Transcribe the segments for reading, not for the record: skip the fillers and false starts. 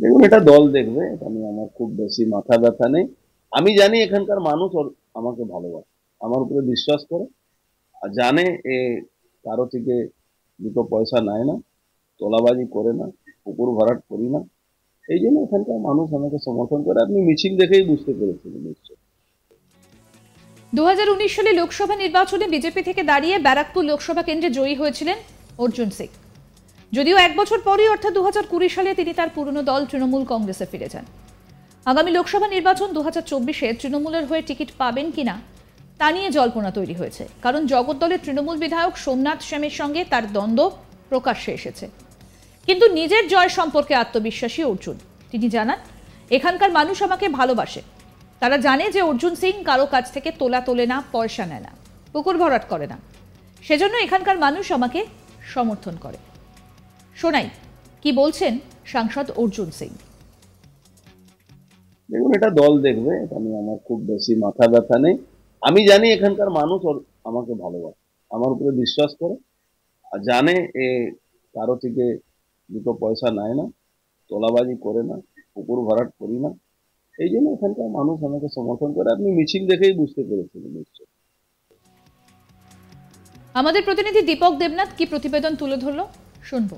দেখুন, এটা দল দেখবে, এটা নিয়ে আমার খুব বেশি মাথা ব্যথা নেই। আমি জানি এখানকার মানুষ আমাকে ভালোবাসে, আমার উপরে বিশ্বাস করে, আর জানে এ কারো থেকে দুটো পয়সা নেয় না, তোলাবাজি করে না, পুকুর ভরাট করি না। এই জন্য এখানকার মানুষ আমাকে সমর্থন করে। আপনি মিছিল দেখেই বুঝতে পেরেছিলেন নিশ্চয়। 2019 সালে লোকসভা নির্বাচনে বিজেপি থেকে দাঁড়িয়ে ব্যারাকপুর লোকসভা কেন্দ্রে জয়ী হয়েছিলেন অর্জুন সিং। যদিও এক বছর পরই অর্থাৎ 2020 সালে তিনি তার পুরনো দল তৃণমূল কংগ্রেসে ফিরে যান। আগামী লোকসভা নির্বাচন 2024-এ তৃণমূলের হয়ে টিকিট পাবেন কিনা তা নিয়ে জল্পনা তৈরি হয়েছে, কারণ জগদ্দলের তৃণমূল বিধায়ক সোমনাথ শ্যামের সঙ্গে তার দ্বন্দ্ব প্রকাশ্যে এসেছে। কিন্তু নিজের জয় সম্পর্কে আত্মবিশ্বাসী অর্জুন। তিনি জানান, এখানকার মানুষ আমাকে ভালোবাসে। তারা জানে যে অর্জুন সিং কারো কাছ থেকে তোলে না, পয়সা নেয় না, পুকুর ভরাট করে না। সেজন্য এখানকার মানুষ আমাকে সমর্থন করে। শোনাই কি বলছেন সাংসদ অর্জুন সিং। দেখুন, এটা দল দেখবে, এটা নিয়ে আমার খুব বেশি মাথা ব্যথা নেই। আমি জানি এখানকার মানুষ আমাকে ভালোবাসে, আমার উপরে বিশ্বাস করে, আর জানে এ কারো থেকে দুটো পয়সা নেয় না, তোলাবাজি করে না, পুকুর ভরাট করি না। এই জন্য এখানকার মানুষ আমাকে সমর্থন করে। আপনি মিছিল দেখেই বুঝতে পেরেছিলেন নিশ্চয়। আমাদের প্রতিনিধি দীপক দেবনাথ কি প্রতিবেদন তুলে ধরলো শুনবো।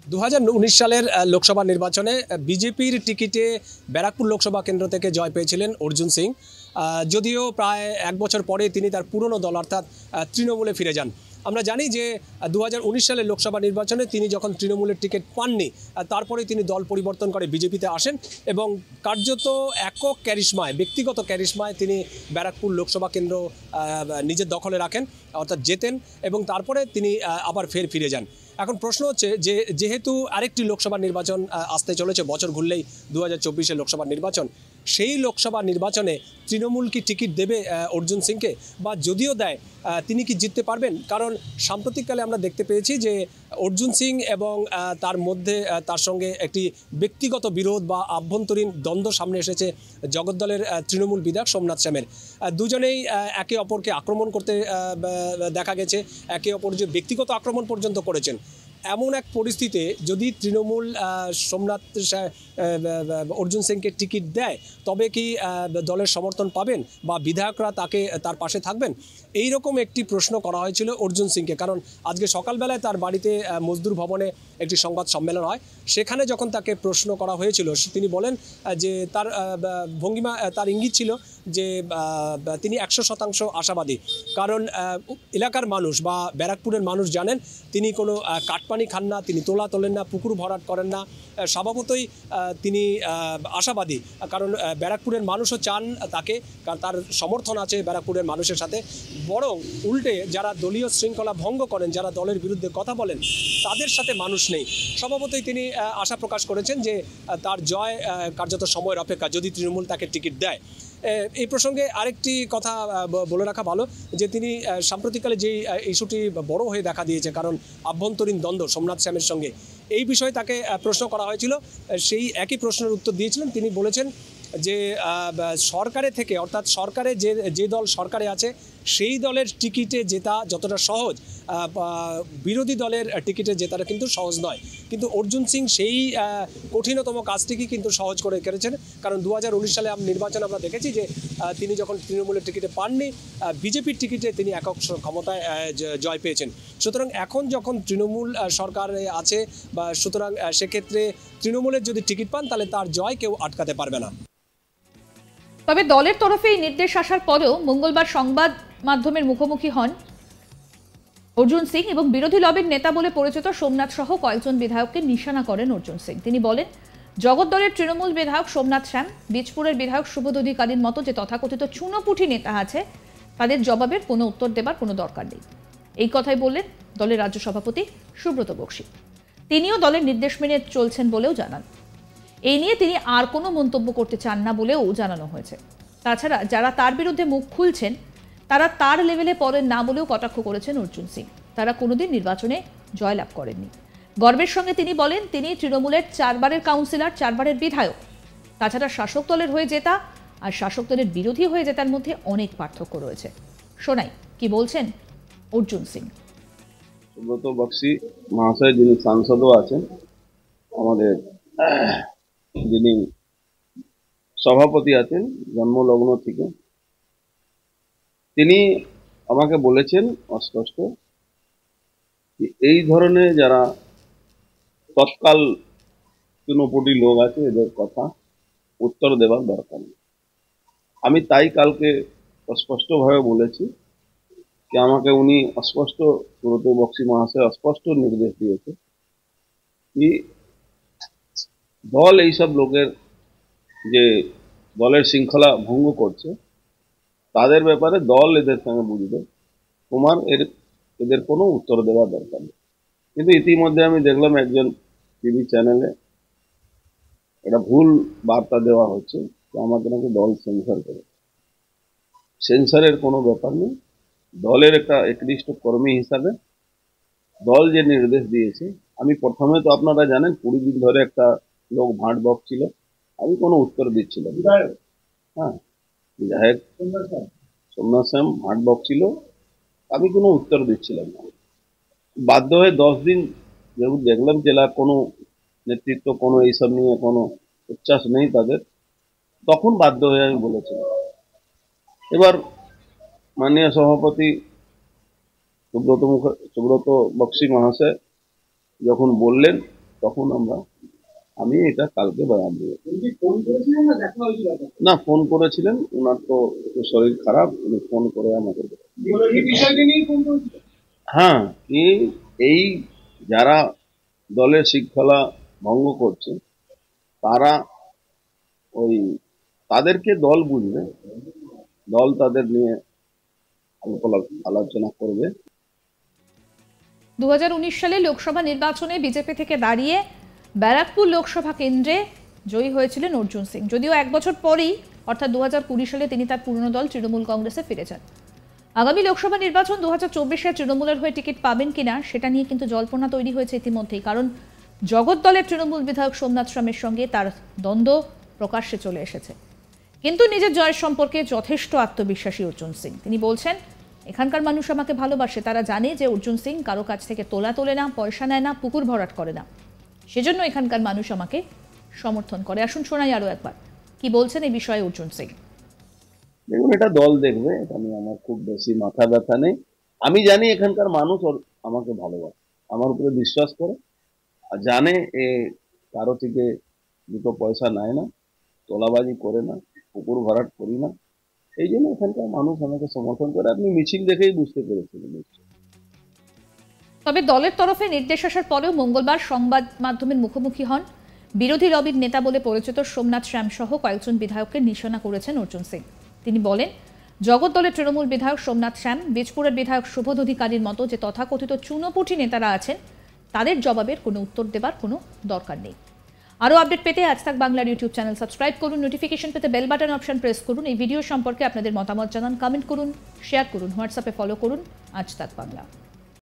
2019 সালের লোকসভা নির্বাচনে বিজেপির টিকিটে ব্যারাকপুর লোকসভা কেন্দ্র থেকে জয় পেয়েছিলেন অর্জুন সিং। যদিও প্রায় এক বছর পরে তিনি তার পুরনো দল অর্থাৎ তৃণমূলে ফিরে যান। আমরা জানি যে 2019 সালের লোকসভা নির্বাচনে তিনি যখন তৃণমূলের টিকিট পাননি, তারপরে তিনি দল পরিবর্তন করে বিজেপিতে আসেন এবং কার্যত একক ক্যারিশমায়, ব্যক্তিগত ক্যারিশমায় তিনি ব্যারাকপুর লোকসভা কেন্দ্র নিজের দখলে রাখেন, অর্থাৎ জেতেন এবং তারপরে তিনি আবার ফিরে যান। এখন প্রশ্ন হচ্ছে যে যেহেতু আরেকটি লোকসভা নির্বাচন আসতে চলেছে, বছর ঘুরলেই 2024-এর লোকসভা নির্বাচন, সেই লোকসভা নির্বাচনে তৃণমূল কি টিকিট দেবে অর্জুন সিংকে, বা যদিও দেয় তিনি কি জিততে পারবেন? কারণ সাম্প্রতিককালে আমরা দেখতে পেয়েছি যে অর্জুন সিং এবং তার মধ্যে তার সঙ্গে একটি ব্যক্তিগত বিরোধ বা আভ্যন্তরীণ দ্বন্দ্ব সামনে এসেছে জগদ্দলের তৃণমূল বিধায়ক সোমনাথ শ্যামের। দুজনেই একে অপরকে আক্রমণ করতে দেখা গেছে, একে অপর যে ব্যক্তিগত আক্রমণ পর্যন্ত করেছেন। এমন এক পরিস্থিতিতে যদি তৃণমূল সোমনাথ অর্জুন সিংকে টিকিট দেয়, তবে কি দলের সমর্থন পাবেন বা বিধায়করা তার পাশে থাকবেন? এই রকম একটি প্রশ্ন করা হয়েছিল অর্জুন সিংকে। কারণ আজকে সকালবেলায় তার বাড়িতে মজদুর ভবনে একটি সংবাদ সম্মেলন হয়, সেখানে যখন তাকে প্রশ্ন করা হয়েছিল তিনি বলেন যে তার ভঙ্গিমা, তার ইঙ্গিত ছিল যে তিনি 100% আশাবাদী। কারণ এলাকার মানুষ বা ব্যারাকপুরের মানুষ জানেন তিনি কোনো কাটপানি খান না, তিনি তোলেন না, পুকুর ভরাট করেন না। স্বভাবতই তিনি আশাবাদী, কারণ ব্যারাকপুরের মানুষও চান তাকে, কারণ তার সমর্থন আছে ব্যারাকপুরের মানুষের সাথে। বরং উল্টে যারা দলীয় শৃঙ্খলা ভঙ্গ করেন, যারা দলের বিরুদ্ধে কথা বলেন, তাদের সাথে মানুষ নেই। স্বভাবতই তিনি আশা প্রকাশ করেছেন যে তার জয় কার্যত সময়ের অপেক্ষা, যদি তৃণমূল তাকে টিকিট দেয়। এই প্রসঙ্গে আরেকটি কথা বলে রাখা ভালো যে তিনি সাম্প্রতিককালে যেই ইস্যুটি বড় হয়ে দেখা দিয়েছে, কারণ আভ্যন্তরীণ দ্বন্দ্ব সোমনাথ শ্যামের সঙ্গে, এই বিষয়ে তাকে প্রশ্ন করা হয়েছিল। সেই একই প্রশ্নের উত্তর দিয়েছিলেন। তিনি বলেছেন যে সরকারে থেকে, অর্থাৎ সরকারে যে দল সরকারে আছে সেই দলের টিকিটে জেতা যতটা সহজ, বিরোধী দলের টিকিটে জেতাটা কিন্তু সহজ নয়। কিন্তু অর্জুন সিং সেই কঠিনতম কাজটিকে কিন্তু সহজ করে করেছেন। কারণ 2019 সালে নির্বাচনে আমরা দেখেছি যে তিনি যখন তৃণমূলের টিকিটে পাননি, বিজেপির টিকিটে তিনি একক ক্ষমতায় জয় পেয়েছেন। সুতরাং এখন যখন তৃণমূল সরকারে আছে, বা সুতরাং সেক্ষেত্রে তৃণমূলের যদি টিকিট পান, তাহলে তার জয় কেউ আটকাতে পারবে না। তবে দলের তরফে এই নির্দেশ আসার পরেও মঙ্গলবার সংবাদ মাধ্যমের মুখোমুখি হন অর্জুন সিং এবং বিরোধী লবির নেতা বলে পরিচিত সোমনাথ সহ কয়েকজন বিধায়ককে নিশানা করেন অর্জুন সিং। তিনি বলেন, জগদ্দলের তৃণমূল বিধায়ক সোমনাথ শ্যাম, বীজপুরের বিধায়ক সুবোধ অধিকারীর মতো যে তথাকথিত চুনোপুঁটি নেতা আছে, তাদের জবাবের কোনো উত্তর দেবার কোনো দরকার নেই। এই কথাই বললেন দলের রাজ্য সভাপতি সুব্রত বক্সী। তিনিও দলের নির্দেশ মেনে চলছেন বলেও জানান। এই নিয়ে তিনি আর কোনো মন্তব্য করতে চান না বলেও জানানো হয়েছে। তাছাড়া যারা তার বিরুদ্ধে মুখ খুলছেন, তারা তার লেভেলে পড়েন না বলেও কটাক্ষ করেছেন অর্জুন সিং। তারা কোনোদিন নির্বাচনে জয়লাভ করেননি। গর্বের সঙ্গে তিনি বলেন, তিনি তৃণমূলের 4 বারের কাউন্সিলর, 4 বারের বিধায়ক। তাছাড়া শাসক দলের হয়ে জেতা আর শাসক দলের বিরোধী হয়ে জেতার মধ্যে অনেক পার্থক্য রয়েছে। শোনাই কি বলছেন অর্জুন সিং। সুব্রত বক্সী মহাশয়, যিনি সাংসদও আছেন, আমাদের যিনি সভাপতি আছেন জন্মলগ্ন থেকে, তিনি আমাকে বলেছেন অস্পষ্ট যে এই ধরনের যারা তৎকাল চুনোপুটি লোক আছে এদের কথা উত্তর দেওয়ার দরকার নেই। আমি তাই কালকে স্পষ্টভাবে বলেছি যে আমাকে উনি অস্পষ্ট, সুব্রত বক্সি মহাশয় অস্পষ্ট নির্দেশ দিয়েছে কি দল এইসব লোকের যে দলের শৃঙ্খলা ভঙ্গ করছে তাদের ব্যাপারে দল এদের সঙ্গে বুঝবে, তোমার এদের কোনো উত্তর দেওয়ার দরকার নেই। কিন্তু ইতিমধ্যে আমি দেখলাম একজন টিভি চ্যানেলে এটা ভুল বার্তা দেওয়া হচ্ছে যে আমাকে নাকি দল সেন্সর করে। সেন্সরের কোনো ব্যাপার নেই। দলের একটা একনিষ্ঠ কর্মী হিসাবে দল যে নির্দেশ দিয়েছে, আমি প্রথমে তো আপনারা জানেন 20 দিন ধরে একটা লোক ভাঁট বকছিল, আমি কোনো উত্তর দিচ্ছিলাম না। হ্যাঁ, বিধায়ক সোমনাথ শ্যাম ভাঁট বকছিল, আমি কোনো উত্তর দিচ্ছিলাম না। বাধ্য হয়ে 10 দিন যেহেতু দেখলাম জেলার কোনো নেতৃত্ব কোনো এইসব নিয়ে কোনো উচ্ছ্বাস নেই তাদের, তখন বাধ্য হয়ে আমি বলেছিলাম। এবার মাননীয় সভাপতি সুব্রত বক্সি মহাশয় যখন বললেন তখন আমি এটা কালকে বয়ান দিয়েছি। না, ফোন করেছিলেন, ওনার তো একটু শরীর খারাপ, উনি ফোন করে আমাকে হ্যাঁ কি এই যারা দলের শৃঙ্খলা ভঙ্গ করছে তারা তাদেরকে দল বুঝবে, দল তাদের নিয়ে আলোচনা করবে। 2019 সালে লোকসভা নির্বাচনে বিজেপি থেকে দাঁড়িয়ে ব্যারাকপুর লোকসভা কেন্দ্রে জয়ী হয়েছিলেন অর্জুন সিং। যদিও 1 বছর পরেই অর্থাৎ 2020 সালে তিনি তার পুরনো দল তৃণমূল কংগ্রেসে ফিরে যান। আগামী লোকসভা নির্বাচন 2024-এ তৃণমূলের হয়ে টিকিট পাবেন কিনা সেটা নিয়ে কিন্তু জল্পনা তৈরি হয়েছে ইতিমধ্যেই, কারণ জগৎ দলের তৃণমূল বিধায়ক সোমনাথ শ্যামের সঙ্গে তার দ্বন্দ্ব প্রকাশ্যে চলে এসেছে। কিন্তু নিজের জয়ের সম্পর্কে যথেষ্ট আত্মবিশ্বাসী অর্জুন সিং। তিনি বলছেন, এখানকার মানুষ আমাকে ভালোবাসে, তারা জানে যে অর্জুন সিং কারো কাছ থেকে তোলে না, পয়সা নেয় না, পুকুর ভরাট করে না, সেজন্য এখানকার মানুষ আমাকে সমর্থন করে। আসুন শোনাই আরো একবার কি বলছেন এই বিষয়ে অর্জুন সিং। দেখুন, এটা দল দেখবে, এটা নিয়ে আমার খুব বেশি মাথা ব্যথা নেই। আমি জানি এখানকার মানুষ আমাকে ভালোবাসে, আমার উপরে বিশ্বাস করে, আর জানে কারো থেকে দুটো পয়সা নেয় না, তোলাবাজি করে না, পুকুর ভরাট করি না, এই জন্য এখানকার মানুষ আমাকে সমর্থন করে। আপনি মিছিল দেখেই বুঝতে পেরেছিলেন। তবে দলের তরফে নির্দেশ আসার পরেও মঙ্গলবার সংবাদ মাধ্যমের মুখোমুখি হন বিরোধী লবির নেতা বলে পরিচিত সোমনাথ শ্যাম সহ কয়েকজন বিধায়ককে নিশানা করেছেন অর্জুন সিং। তিনি বলেন, জগৎ দলের তৃণমূল বিধায়ক সোমনাথ শ্যাম, বীজপুরের বিধায়ক সুবোধ অধিকারীর মতো যে তথাকথিত চুনোপুটি নেতারা আছেন তাদের জবাবের কোনো উত্তর দেবার কোনো দরকার নেই। আরও আপডেট পেতে আজ তাক বাংলার ইউটিউব চ্যানেল সাবস্ক্রাইব করুন, নোটিফিকেশন পেতে বেল বাটন অপশন প্রেস করুন। এই ভিডিও সম্পর্কে আপনাদের মতামত জানান, কমেন্ট করুন, শেয়ার করুন, হোয়াটসঅ্যাপে ফলো করুন আজ তাক বাংলা।